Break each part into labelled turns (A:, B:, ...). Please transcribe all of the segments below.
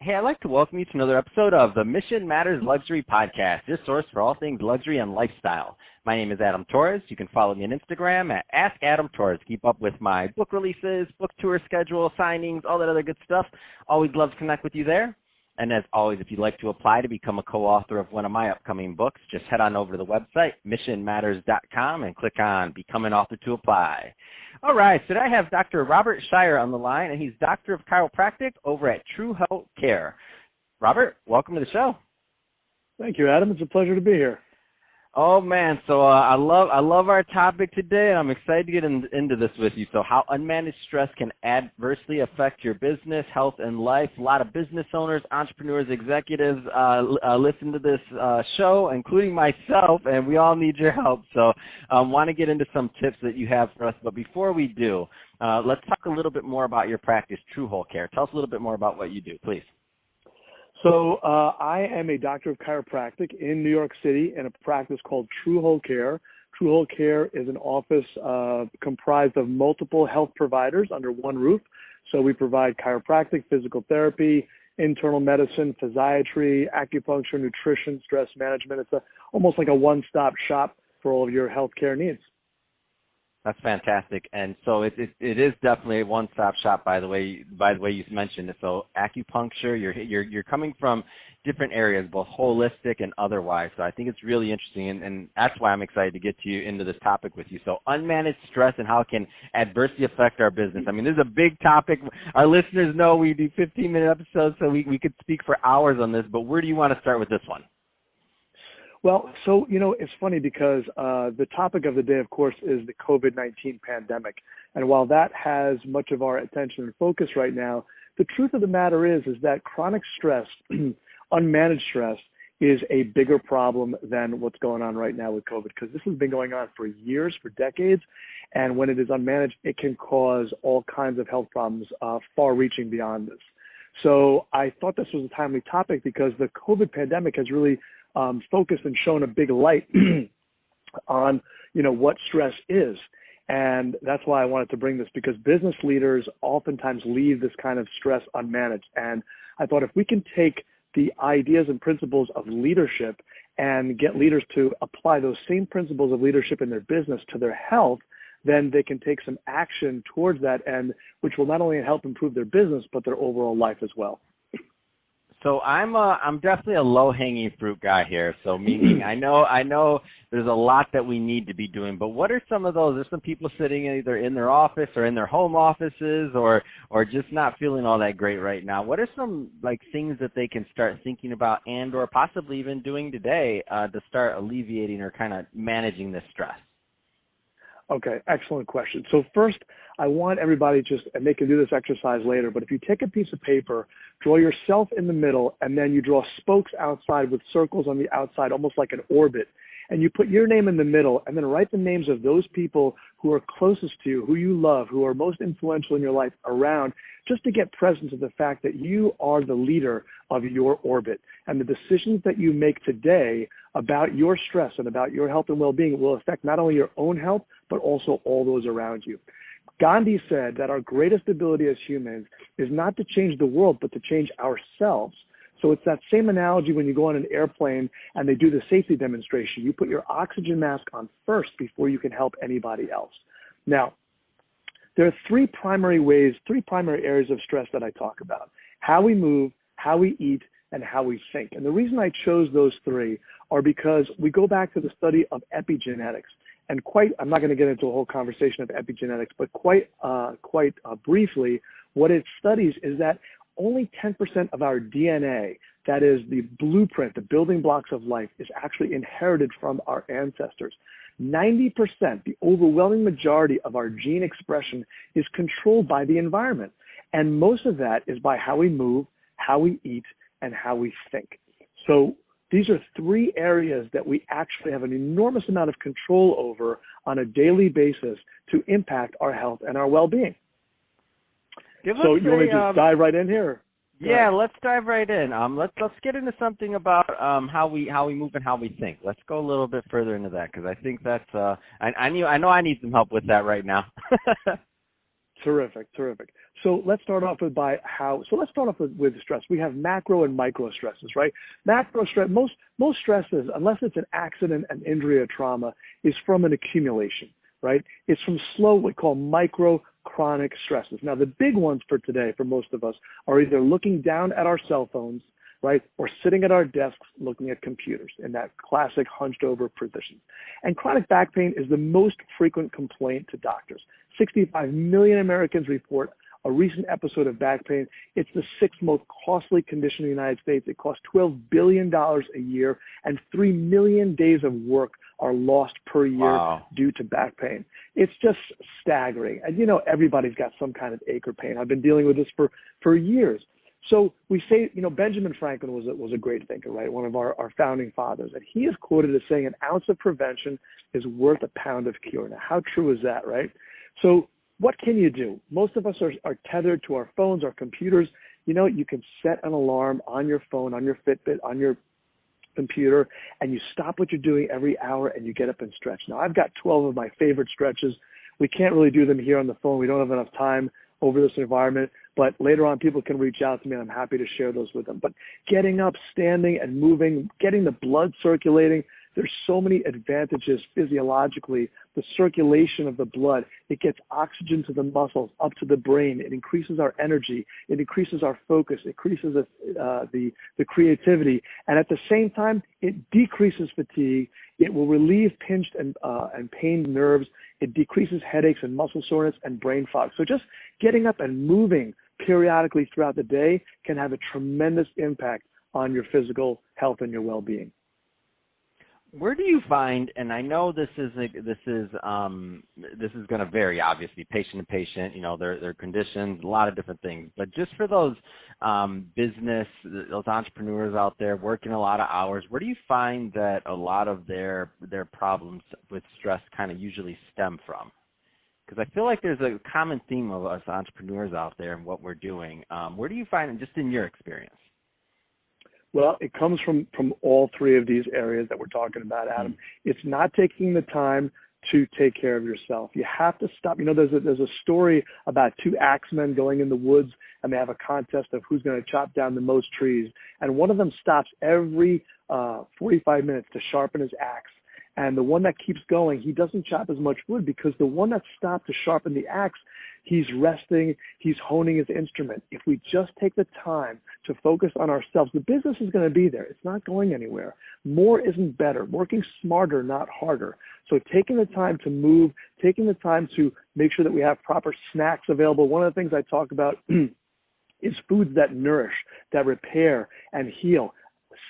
A: Hey, I'd like to welcome you to another episode of the Mission Matters Luxury Podcast, your source for all things luxury and lifestyle. My name is Adam Torres. You can follow me on Instagram at AskAdamTorres. Keep up with my book releases, book tour schedule, signings, all that other good stuff. Always love to connect with you there. And as always, if you'd like to apply to become a co-author of one of my upcoming books, just head on over to the website, missionmatters.com, and click on Become an Author to apply. All right, so today I have Dr. Robert Shire on the line, and he's Doctor of Chiropractic over at Tru Whole Care. Robert, welcome to the show.
B: Thank you, Adam. It's a pleasure to be here.
A: Oh, man, so I love our topic today, and I'm excited to get into this with you. So how unmanaged stress can adversely affect your business, health, and life. A lot of business owners, entrepreneurs, executives listen to this show, including myself, and we all need your help. So I want to get into some tips that you have for us. But before we do, let's talk a little bit more about your practice, Tru Whole Care. Tell us a little bit more about what you do, please.
B: So I am a doctor of chiropractic in New York City in a practice called Tru Whole Care. Tru Whole Care is an office comprised of multiple health providers under one roof. So we provide chiropractic, physical therapy, internal medicine, physiatry, acupuncture, nutrition, stress management. It's almost like a one-stop shop for all of your healthcare needs.
A: That's fantastic, and so it is definitely a one-stop shop. By the way you mentioned it. So acupuncture, you're coming from different areas, both holistic and otherwise. So I think it's really interesting, and that's why I'm excited to get to you into this topic with you. So unmanaged stress and how it can adversely affect our business. I mean, this is a big topic. Our listeners know we do 15-minute episodes, so we could speak for hours on this. But where do you want to start with this one?
B: Well, so, it's funny because the topic of the day, of course, is the COVID-19 pandemic. And while that has much of our attention and focus right now, the truth of the matter is that chronic stress, unmanaged stress, is a bigger problem than what's going on right now with COVID, because this has been going on for years, for decades. And when it is unmanaged, it can cause all kinds of health problems far-reaching beyond this. So I thought this was a timely topic because the COVID pandemic has really focused and shown a big light on, what stress is. And that's why I wanted to bring this, because business leaders oftentimes leave this kind of stress unmanaged. And I thought if we can take the ideas and principles of leadership and get leaders to apply those same principles of leadership in their business to their health, then they can take some action towards that, and which will not only help improve their business, but their overall life as well.
A: So I'm definitely a low-hanging fruit guy here. So meaning I know there's a lot that we need to be doing, but what are some of those? There's some people sitting either in their office or in their home offices or just not feeling all that great right now. What are some things that they can start thinking about and or possibly even doing today to start alleviating or kind of managing this stress?
B: Okay, excellent question. So first, I want everybody and they can do this exercise later, but if you take a piece of paper, draw yourself in the middle, and then you draw spokes outside with circles on the outside, almost like an orbit, and you put your name in the middle, and then write the names of those people who are closest to you, who you love, who are most influential in your life around, just to get presence of the fact that you are the leader of your orbit. And the decisions that you make today about your stress and about your health and well-being will affect not only your own health, but also all those around you. Gandhi said that our greatest ability as humans is not to change the world, but to change ourselves. So it's that same analogy when you go on an airplane and they do the safety demonstration. You put your oxygen mask on first before you can help anybody else. Now, there are three primary areas of stress that I talk about: how we move, how we eat, and how we think. And the reason I chose those three are because we go back to the study of epigenetics. And I'm not going to get into a whole conversation of epigenetics, but quite briefly, what it studies is that only 10% of our DNA, that is the blueprint, the building blocks of life, is actually inherited from our ancestors. 90%, the overwhelming majority of our gene expression, is controlled by the environment. And most of that is by how we move, how we eat, and how we think. So these are three areas that we actually have an enormous amount of control over on a daily basis to impact our health and our well-being. So you want me to just dive right in here?
A: Yeah, let's dive right in. Let's get into something about how we move and how we think. Let's go a little bit further into that, because I think that's I know I need some help with that right now.
B: Terrific. So let's start off with stress. We have macro and micro stresses, right? Macro stress, most stresses, unless it's an accident, an injury, or trauma, is from an accumulation, right? It's from slow, what we call micro chronic stresses. Now, the big ones for today, for most of us, are either looking down at our cell phones, right, or sitting at our desks looking at computers in that classic hunched over position. And chronic back pain is the most frequent complaint to doctors. 65 million Americans report a recent episode of back pain. It's the sixth most costly condition in the United States. It costs $12 billion a year, and 3 million days of work are lost per year due to back pain. It's just staggering. And, everybody's got some kind of ache or pain. I've been dealing with this for years. So we say, Benjamin Franklin was a great thinker, right? One of our founding fathers. And he is quoted as saying, an ounce of prevention is worth a pound of cure. Now, how true is that, right? So what can you do? Most of us are tethered to our phones, our computers. You can set an alarm on your phone, on your Fitbit, on your computer, and you stop what you're doing every hour and you get up and stretch. Now, I've got 12 of my favorite stretches. We can't really do them here on the phone. We don't have enough time over this environment, but later on people can reach out to me and I'm happy to share those with them. But getting up, standing and moving, getting the blood circulating, there's so many advantages physiologically. The circulation of the blood, it gets oxygen to the muscles, up to the brain. It increases our energy. It increases our focus. It increases the creativity. And at the same time, it decreases fatigue. It will relieve pinched and pained nerves. It decreases headaches and muscle soreness and brain fog. So just getting up and moving periodically throughout the day can have a tremendous impact on your physical health and your well-being.
A: Where do you find, and I know this is going to vary, obviously, patient to patient, their conditions, a lot of different things. But just for those those entrepreneurs out there working a lot of hours, where do you find that a lot of their problems with stress kind of usually stem from? Because I feel like there's a common theme of us entrepreneurs out there and what we're doing. Where do you find it, just in your experience?
B: Well, it comes from all three of these areas that we're talking about, Adam. It's not taking the time to take care of yourself. You have to stop. There's a story about two axemen going in the woods, and they have a contest of who's going to chop down the most trees. And one of them stops every 45 minutes to sharpen his axe. And the one that keeps going, he doesn't chop as much wood because the one that stopped to sharpen the axe, he's resting, he's honing his instrument. If we just take the time to focus on ourselves, the business is going to be there. It's not going anywhere. More isn't better. Working smarter, not harder. So taking the time to move, taking the time to make sure that we have proper snacks available. One of the things I talk about is foods that nourish, that repair and heal.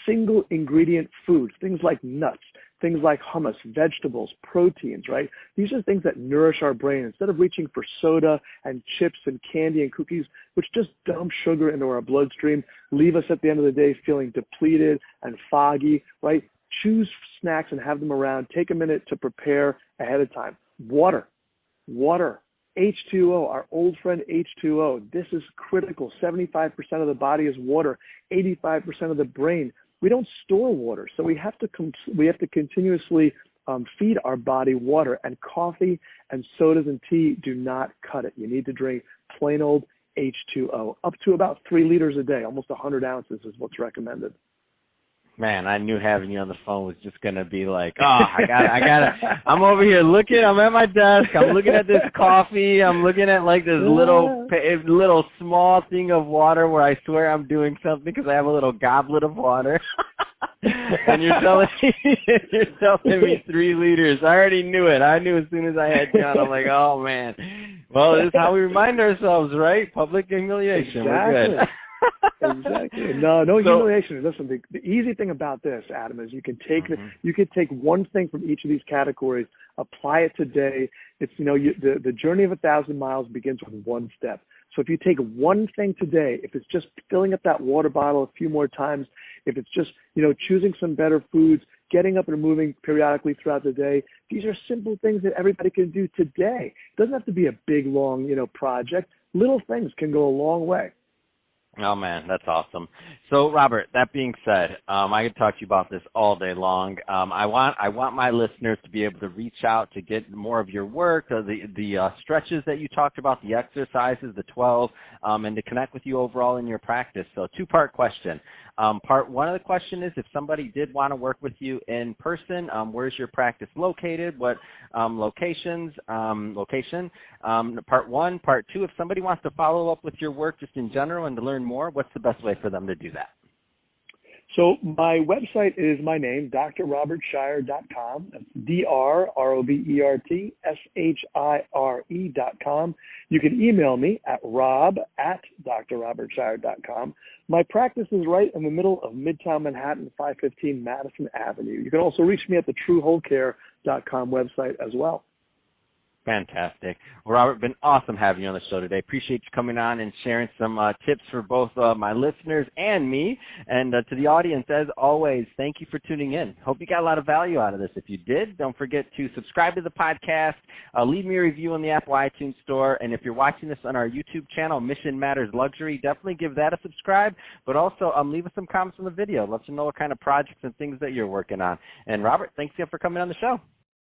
B: Single ingredient foods, things like nuts, things like hummus, vegetables, proteins, right? These are things that nourish our brain instead of reaching for soda and chips and candy and cookies, which just dump sugar into our bloodstream, leave us at the end of the day feeling depleted and foggy, right? Choose snacks and have them around. Take a minute to prepare ahead of time. Water, H2O, our old friend H2O. This is critical. 75% of the body is water, 85% of the brain. We don't store water, so we have to continuously feed our body water. And coffee and sodas and tea do not cut it. You need to drink plain old H2O, up to about 3 liters a day. Almost 100 ounces is what's recommended.
A: Man, I knew having you on the phone was just going to be like, I'm over here I'm at my desk, I'm looking at this coffee, I'm looking at like this little small thing of water where I swear I'm doing something because I have a little goblet of water. And you're telling me 3 liters. I already knew it. I knew as soon as I had you on. I'm like, oh, man. Well, this is how we remind ourselves, right? Public humiliation.
B: Exactly.
A: We're good.
B: Exactly. No humiliation. Listen, the easy thing about this, Adam, is you can take one thing from each of these categories, apply it today. It's the journey of 1,000 miles begins with one step. So if you take one thing today, if it's just filling up that water bottle a few more times, if it's just choosing some better foods, getting up and moving periodically throughout the day, these are simple things that everybody can do today. It doesn't have to be a big long project. Little things can go a long way.
A: Oh, man, that's awesome. So, Robert, that being said, I could talk to you about this all day long. I want my listeners to be able to reach out to get more of your work, the stretches that you talked about, the exercises, the 12, and to connect with you overall in your practice. So, two-part question. Part one of the question is, if somebody did want to work with you in person, where's your practice located? What location? Part one. Part two, if somebody wants to follow up with your work just in general and to learn more, what's the best way for them to do that?
B: So my website is my name, drrobertshire.com. That's DRROBERTSHIRE.com. You can email me at rob@drrobertshire.com. My practice is right in the middle of Midtown Manhattan, 515 Madison Avenue. You can also reach me at the TruWholeCare.com website as well.
A: Fantastic. Well, Robert, been awesome having you on the show today. Appreciate you coming on and sharing some tips for both my listeners and me. And to the audience, as always, thank you for tuning in. Hope you got a lot of value out of this. If you did, don't forget to subscribe to the podcast, leave me a review on the Apple iTunes Store, and if you're watching this on our YouTube channel, Mission Matters Luxury, definitely give that a subscribe, but also leave us some comments on the video. Let us know what kind of projects and things that you're working on. And Robert, thanks again for coming on the show.